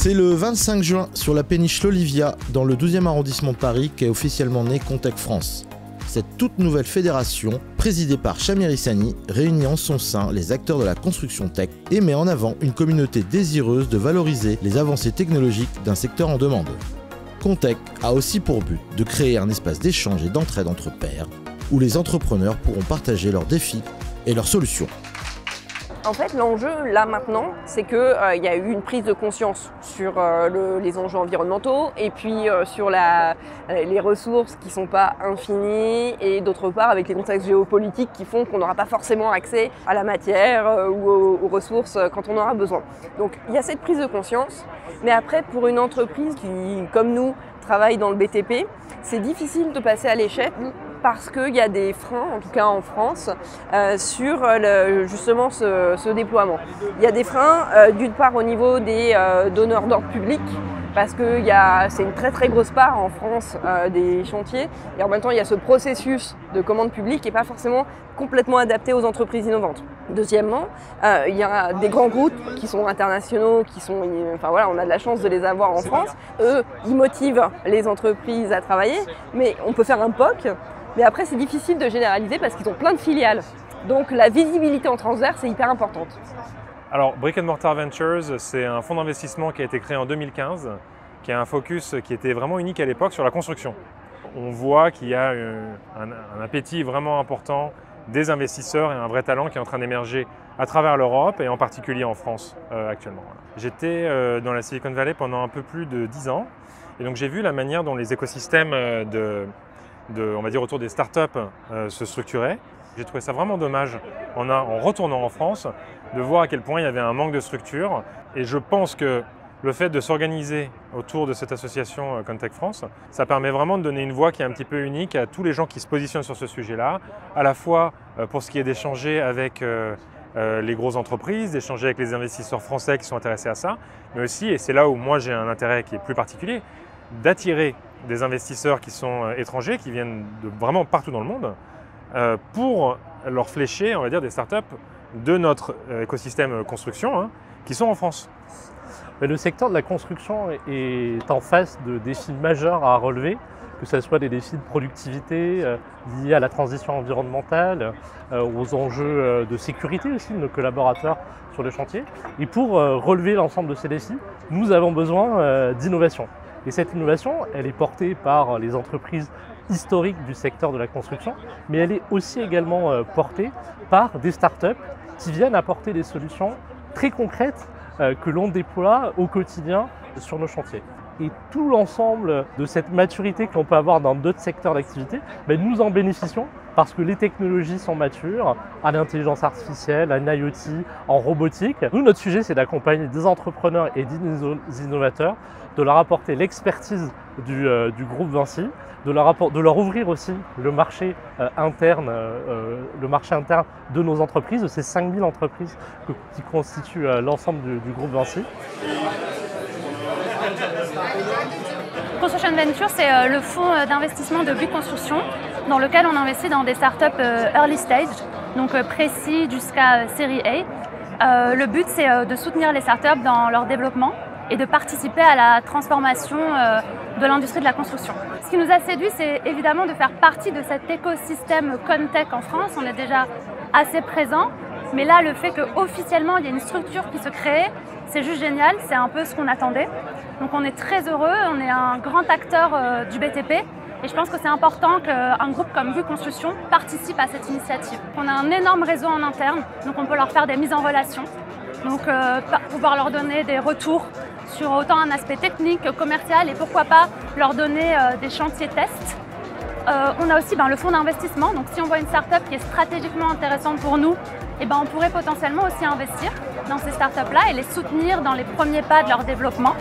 C'est le 25 juin sur la péniche L'Olivia, dans le 12e arrondissement de Paris, qu'est officiellement née Contech France. Cette toute nouvelle fédération, présidée par Chamir Issani, réunit en son sein les acteurs de la construction tech et met en avant une communauté désireuse de valoriser les avancées technologiques d'un secteur en demande. Contech a aussi pour but de créer un espace d'échange et d'entraide entre pairs, où les entrepreneurs pourront partager leurs défis et leurs solutions. En fait, l'enjeu, là, maintenant, c'est qu'il y a eu une prise de conscience sur les enjeux environnementaux et puis sur les ressources qui ne sont pas infinies et d'autre part avec les contextes géopolitiques qui font qu'on n'aura pas forcément accès à la matière ou aux ressources quand on aura besoin. Donc, il y a cette prise de conscience, mais après, pour une entreprise qui, comme nous, travaille dans le BTP, c'est difficile de passer à l'échelle parce qu'il y a des freins, en tout cas en France, sur justement ce déploiement. Il y a des freins d'une part au niveau des donneurs d'ordre public, parce que c'est une très très grosse part en France des chantiers, et en même temps il y a ce processus de commande publique qui n'est pas forcément complètement adapté aux entreprises innovantes. Deuxièmement, il y a des grands groupes qui sont internationaux, on a de la chance de les avoir en France. Eux, ils motivent les entreprises à travailler, mais on peut faire un POC. Mais après, c'est difficile de généraliser parce qu'ils ont plein de filiales. Donc la visibilité en transverse est hyper importante. Alors, Brick & Mortar Ventures, c'est un fonds d'investissement qui a été créé en 2015, qui a un focus qui était vraiment unique à l'époque sur la construction. On voit qu'il y a un appétit vraiment important des investisseurs et un vrai talent qui est en train d'émerger à travers l'Europe et en particulier en France actuellement. J'étais dans la Silicon Valley pendant un peu plus de 10 ans et donc j'ai vu la manière dont les écosystèmes on va dire autour des startups se structuraient. J'ai trouvé ça vraiment dommage en retournant en France de voir à quel point il y avait un manque de structure et je pense que le fait de s'organiser autour de cette association Contech France, ça permet vraiment de donner une voix qui est un petit peu unique à tous les gens qui se positionnent sur ce sujet-là, à la fois pour ce qui est d'échanger avec les grosses entreprises, d'échanger avec les investisseurs français qui sont intéressés à ça, mais aussi, et c'est là où moi j'ai un intérêt qui est plus particulier, d'attirer des investisseurs qui sont étrangers, qui viennent de vraiment partout dans le monde, pour leur flécher, on va dire, des startups de notre écosystème construction, qui sont en France. Le secteur de la construction est en face de défis majeurs à relever, que ce soit des défis de productivité liés à la transition environnementale, aux enjeux de sécurité aussi de nos collaborateurs sur le chantier. Et pour relever l'ensemble de ces défis, nous avons besoin d'innovation. Et cette innovation, elle est portée par les entreprises historiques du secteur de la construction, mais elle est aussi également portée par des startups qui viennent apporter des solutions très concrètes que l'on déploie au quotidien sur nos chantiers. Et tout l'ensemble de cette maturité que l'on peut avoir dans d'autres secteurs d'activité, nous en bénéficions parce que les technologies sont matures, à l'intelligence artificielle, à l'IoT, en robotique. Nous, notre sujet, c'est d'accompagner des entrepreneurs et des innovateurs, de leur apporter l'expertise du groupe Vinci, de leur ouvrir aussi le marché interne de nos entreprises, de ces 5000 entreprises qui constituent l'ensemble du groupe Vinci. Construction Venture, c'est le fonds d'investissement de Bouygues Construction dans lequel on investit dans des startups early stage, donc précis jusqu'à série A. Le but, c'est de soutenir les startups dans leur développement et de participer à la transformation de l'industrie de la construction. Ce qui nous a séduit, c'est évidemment de faire partie de cet écosystème Contech en France. On est déjà assez présent, mais là, le fait qu'officiellement, il y ait une structure qui se crée, c'est juste génial, c'est un peu ce qu'on attendait. Donc on est très heureux, on est un grand acteur du BTP et je pense que c'est important qu'un groupe comme Bouygues Construction participe à cette initiative. On a un énorme réseau en interne, donc on peut leur faire des mises en relation, donc pouvoir leur donner des retours sur autant un aspect technique que commercial et pourquoi pas leur donner des chantiers tests. On a aussi le fonds d'investissement, donc si on voit une start-up qui est stratégiquement intéressante pour nous, on pourrait potentiellement aussi investir dans ces startups-là et les soutenir dans les premiers pas de leur développement.